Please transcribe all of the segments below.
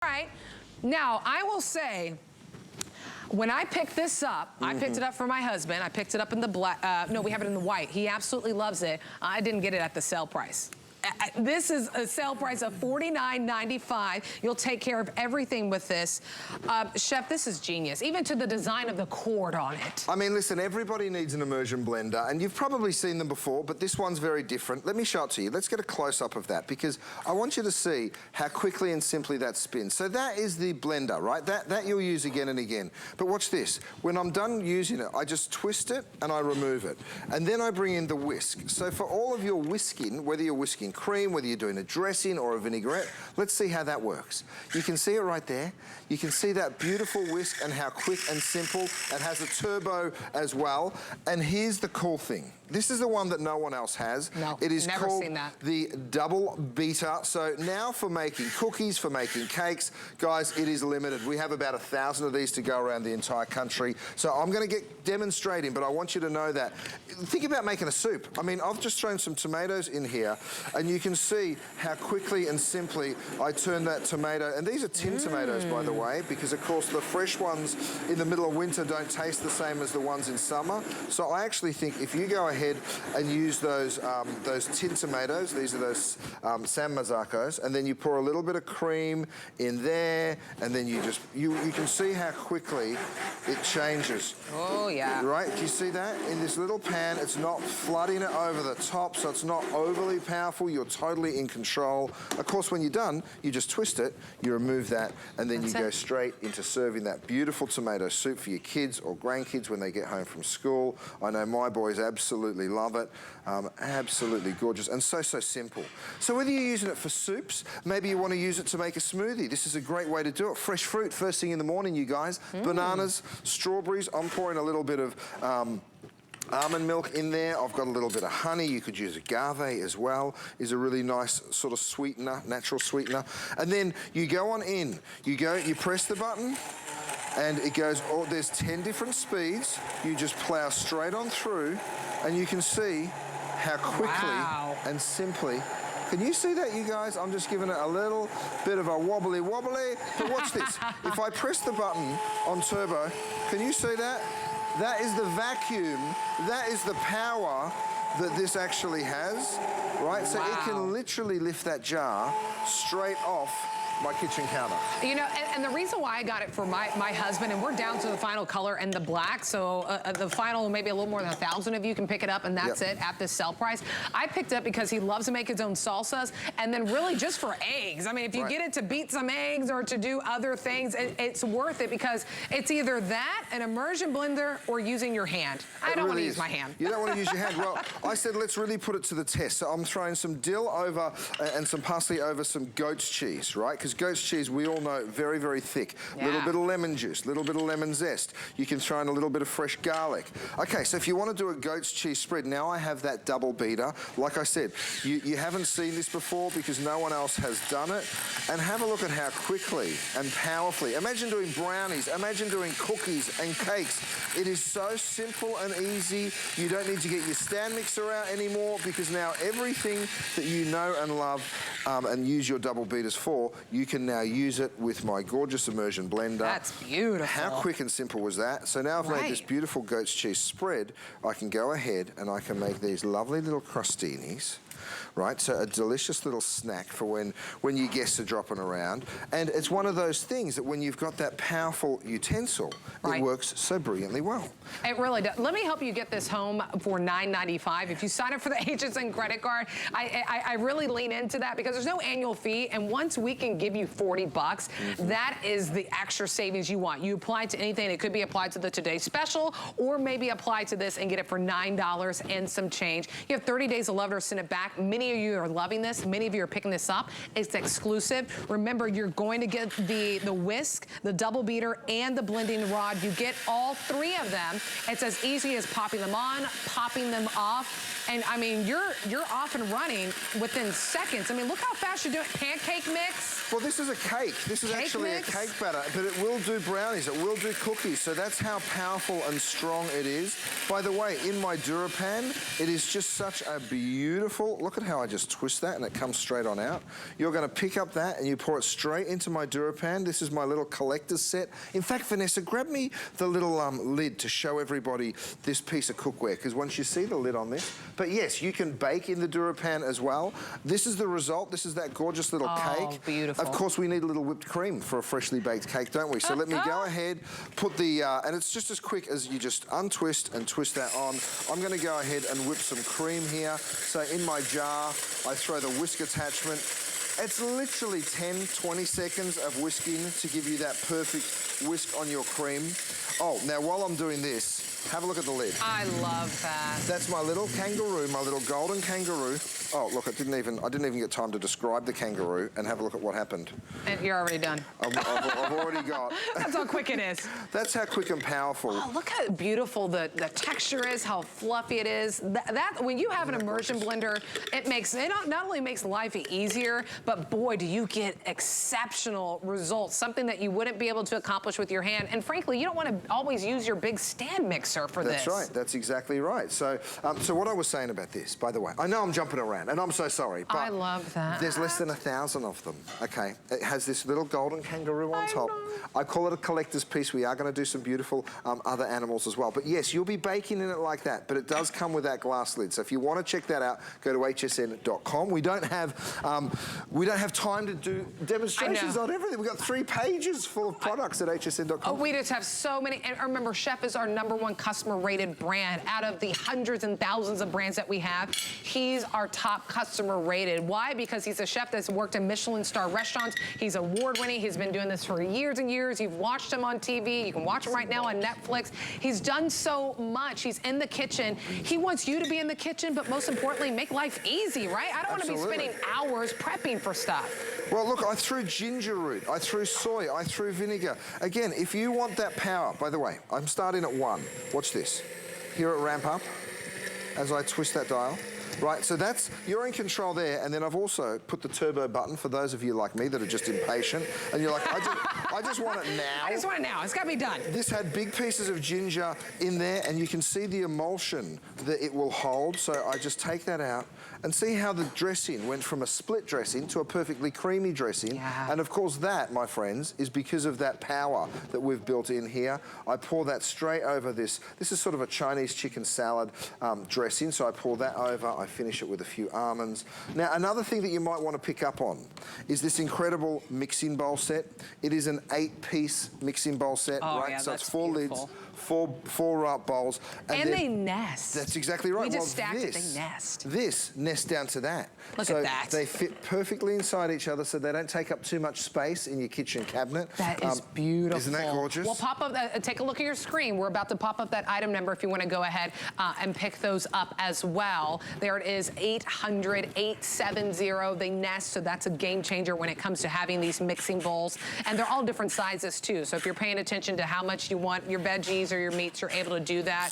All right, now I will say, when I picked this up, I picked it up for my husband. I picked it up in the black, no, we have it in the white. He absolutely loves it. I didn't get it at the sale price. This is a sale price of $49.95. You'll take care of everything with this. Chef, this is genius, even to the design of the cord on it. I mean, listen, everybody needs an immersion blender, and you've probably seen them before, but this one's very different. Let me show it to you. Let's get a close-up of that, because I want you to see how quickly and simply that spins. So that is the blender, right? That you'll use again and again. But watch this. When I'm done using it, I just twist it and I remove it. And then I bring in the whisk. So for all of your whisking, whether you're whisking cream, whether you're doing a dressing or a vinaigrette, let's see how that works. You can see it right there. You can see that beautiful whisk and how quick and simple. It has a turbo as well. And here's the cool thing. This is the one that no one else has. No, it is never called seen that. The double beater. So now for making cookies, for making cakes, guys, it is limited. We have about 1,000 of these to go around the entire country. So I'm going to get demonstrating, but I want you to know that. Think about making a soup. I mean, I've just thrown some tomatoes in here, and you can see how quickly and simply I turn that tomato. And these are tin tomatoes, by the way, because of course the fresh ones in the middle of winter don't taste the same as the ones in summer. So I actually think if you go ahead and use those tin tomatoes, these are those San Marzocos, and then you pour a little bit of cream in there, and then you can see how quickly it changes. Oh, yeah. Right? Do you see that? In this little pan, it's not flooding it over the top, so it's not overly powerful. You're totally in control. Of course, when you're done, you just twist it, you remove that, and then you go straight into serving that beautiful tomato soup for your kids or grandkids when they get home from school. I know my boys absolutely love it. Absolutely gorgeous and so simple. So whether you're using it for soups, maybe you want to use it to make a smoothie, this is a great way to do it. Fresh fruit first thing in the morning, you guys. Bananas, strawberries. I'm pouring a little bit of almond milk in there. I've got a little bit of honey. You could use agave as well. Is a really nice sort of sweetener, natural sweetener. And then you go on in. You press the button, and it goes, oh, there's 10 different speeds. You just plow straight on through, and you can see how quickly and simply. Can you see that, you guys? I'm just giving it a little bit of a wobbly. But watch this. If I press the button on turbo, can you see that? That is the vacuum. That is the power that this actually has, right? So it can literally lift that jar straight off my kitchen counter. You know, and the reason why I got it for my husband, and we're down to the final color and the black, so the final, maybe a little more than 1,000 of you can pick it up, and that's it at this sell price. I picked it up because he loves to make his own salsas, and then really just for eggs. I mean, if you get it to beat some eggs or to do other things, it's worth it, because it's either that, an immersion blender, or using your hand. I don't want to use my hand. You don't want to use your hand. Well, I said let's really put it to the test. So I'm throwing some dill over and some parsley over some goat's cheese, right? Because goat's cheese, we all know, very thick. Little bit of lemon juice, little bit of lemon zest. You can throw in a little bit of fresh garlic. Okay, so if you want to do a goat's cheese spread, now I have that double beater. Like I said, you haven't seen this before because no one else has done it. And have a look at how quickly and powerfully. Imagine doing brownies, imagine doing cookies and cakes. It is so simple and easy. You don't need to get your stand mixer out anymore, because now everything that you know and love and use your double beaters for, you can now use it with my gorgeous immersion blender. That's beautiful. How quick and simple was that? So now I've made this beautiful goat's cheese spread. I can go ahead and I can make these lovely little crostinis. Right, so a delicious little snack for when your guests are dropping around. And it's one of those things that when you've got that powerful utensil, it works so brilliantly well. It really does. Let me help you get this home for $9.95. If you sign up for the HSN credit card, I really lean into that, because there's no annual fee, and once we can give you 40 bucks, that is the extra savings you want. You apply to anything. It could be applied to the Today Special, or maybe apply to this and get it for $9 and some change. You have 30 days to love it or send it back. Many of you are loving this. Many of you are picking this up. It's exclusive. Remember, you're going to get the whisk, the double beater, and the blending rod. You get all three of them. It's as easy as popping them on, popping them off, and I mean, you're off and running within seconds. I mean, look how fast you're doing. Pancake mix. Well, this is a cake. This is actually a cake batter, but it will do brownies. It will do cookies. So that's how powerful and strong it is. By the way, in my DuraPan, it is just such a beautiful, look at how how I just twist that and it comes straight on out? You're gonna pick up that and you pour it straight into my DuraPan. This is my little collector's set. In fact, Vanessa, grab me the little lid to show everybody this piece of cookware, because once you see the lid on this, but yes, you can bake in the DuraPan as well. This is the result. This is that gorgeous little cake. Beautiful. Of course, we need a little whipped cream for a freshly baked cake, don't we? So let me go ahead, put the, and it's just as quick as you just untwist and twist that on. I'm gonna go ahead and whip some cream here. So in my jar, I throw the whisk attachment. It's literally 10, 20 seconds of whisking to give you that perfect whisk on your cream. Oh, now while I'm doing this, have a look at the lid. I love that. That's my little kangaroo, my little golden kangaroo. Oh, look, I didn't even get time to describe the kangaroo, and have a look at what happened. And you're already done. I've already got. That's how quick it is. That's how quick and powerful. Oh, look how beautiful the texture is, how fluffy it is. That when you have an immersion blender, it not only makes life easier, but boy, do you get exceptional results. Something that you wouldn't be able to accomplish with your hand. And frankly, you don't want to always use your big stand mixer for this. That's right. That's exactly right. So, so what I was saying about this, by the way, I know I'm jumping around, and I'm so sorry, but I love that. There's less than 1,000 of them. Okay, it has this little golden kangaroo on top. I call it a collector's piece. We are going to do some beautiful other animals as well. But yes, you'll be baking in it like that. But it does come with that glass lid. So if you want to check that out, go to hsn.com. We don't have time to do demonstrations on everything. We've got 3 pages full of products at hsn.com. Oh, we just have so many. And remember, Chef is our #1 customer-rated brand. Out of the hundreds and thousands of brands that we have, he's our top customer-rated. Why? Because he's a chef that's worked in Michelin star restaurants. He's award-winning. He's been doing this for years and years. You've watched him on TV. You can watch him right now on Netflix. He's done so much. He's in the kitchen. He wants you to be in the kitchen, but most importantly, make life easy, right? I don't want to be spending hours prepping for stuff. Well, look, I threw ginger root, I threw soy, I threw vinegar. Again, if you want that power, by the way, I'm starting at 1. Watch this. Hear it ramp up as I twist that dial. Right, so you're in control there, and then I've also put the turbo button for those of you like me that are just impatient, and you're like, I just want it now. I just want it now, it's gotta be done. This had big pieces of ginger in there, and you can see the emulsion that it will hold, so I just take that out, and see how the dressing went from a split dressing to a perfectly creamy dressing. Yeah. And of course that, my friends, is because of that power that we've built in here. I pour that straight over this. This is sort of a Chinese chicken salad dressing, so I pour that over, I finish it with a few almonds. Now, another thing that you might want to pick up on is this incredible mixing bowl set. It is an 8-piece mixing bowl set, right? Yeah, so that's it's 4 beautiful. lids, four bowls. And they nest. That's exactly right. We just stacked it, they nest. This nests down to that. Look at that. They fit perfectly inside each other, so they don't take up too much space in your kitchen cabinet. That is beautiful. Isn't that gorgeous? We'll pop up, take a look at your screen. We're about to pop up that item number if you want to go ahead and pick those up as well. There it is, 800-870. They nest, so that's a game changer when it comes to having these mixing bowls. And they're all different sizes too, so if you're paying attention to how much you want your veggies or your meats, you're able to do that.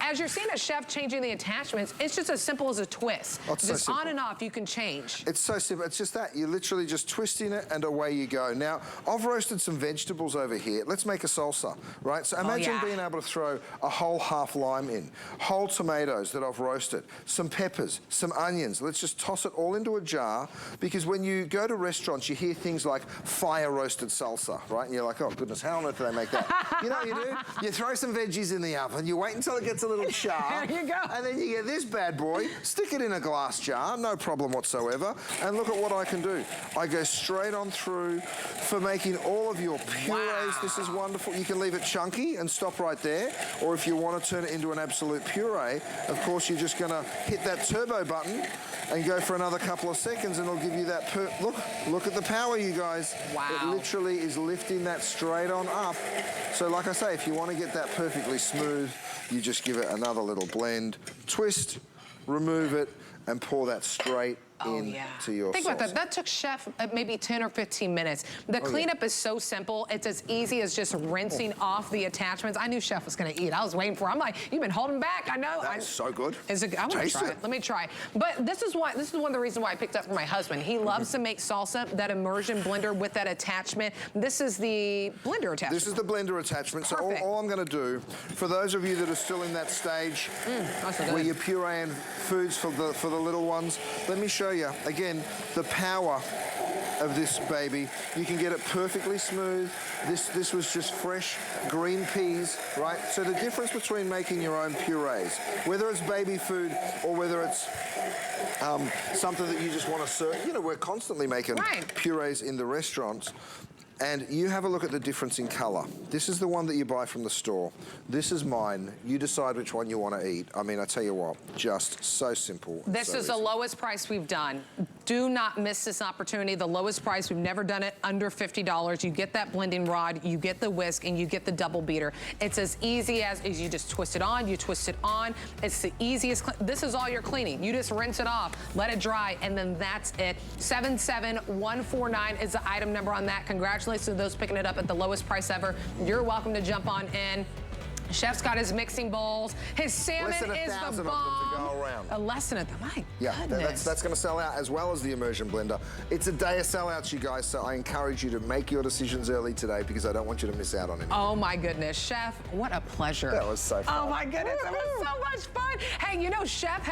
As you're seeing a chef changing the attachments, it's just as simple as a twist. Oh, it's just so on and off, you can change. It's so simple. It's just that. You're literally just twisting it and away you go. Now, I've roasted some vegetables over here. Let's make a salsa, right? So imagine being able to throw a whole half lime in, whole tomatoes that I've roasted, some peppers, some onions. Let's just toss it all into a jar, because when you go to restaurants, you hear things like fire roasted salsa, right? And you're like, oh goodness, how on earth do they make that? You know what you do? You throw some veggies in the oven, you wait until it gets a little sharp. There you go. And then you get this bad boy, stick it in a glass jar, no problem whatsoever, and look at what I can do. I go straight on through for making all of your purees. Wow. This is wonderful. You can leave it chunky and stop right there, or if you want to turn it into an absolute puree, of course you're just gonna hit that turbo button and go for another couple of seconds, and it'll give you that look at the power, you guys. Wow. It literally is lifting that straight on up. So like I say, if you want to get that perfectly smooth, you just give it another little blend, twist, remove it, and pour that straight into your Think sauce. about that. That took Chef maybe 10 or 15 minutes. The cleanup is so simple. It's as easy as just rinsing off the attachments. I knew Chef was going to eat. I was waiting for him. I'm like, you've been holding back. I know. That's so good. I want to try it. Let me try. But this is one of the reasons why I picked up for my husband. He loves to make salsa. That immersion blender with that attachment. This is the blender attachment. This is the blender attachment. Perfect. So all I'm going to do, for those of you that are still in that stage where you're pureeing foods for the little ones, let me show you again the power of this baby. You can get it perfectly smooth. This was just fresh green peas, right? So the difference between making your own purees, whether it's baby food or whether it's something that you just want to serve, you know, we're constantly making purees in the restaurants. And you have a look at the difference in color. This is the one that you buy from the store. This is mine. You decide which one you want to eat. I mean, I tell you what, just so simple. This is the lowest price we've done. Do not miss this opportunity. The lowest price, we've never done it under $50. You get that blending rod, you get the whisk, and you get the double beater. It's as easy as you just twist it on, you twist it on. It's the easiest, this is all your cleaning. You just rinse it off, let it dry, and then that's it. 77149 is the item number on that. Congratulations to those picking it up at the lowest price ever. You're welcome to jump on in. Chef's got his mixing bowls. His salmon is the bomb. Less than 1,000 of them to go around. Less than my goodness. That's going to sell out as well as the immersion blender. It's a day of sellouts, you guys, so I encourage you to make your decisions early today because I don't want you to miss out on it. Oh my goodness, Chef, what a pleasure. That was so fun. Oh my goodness, that was so much fun. Hey, you know, Chef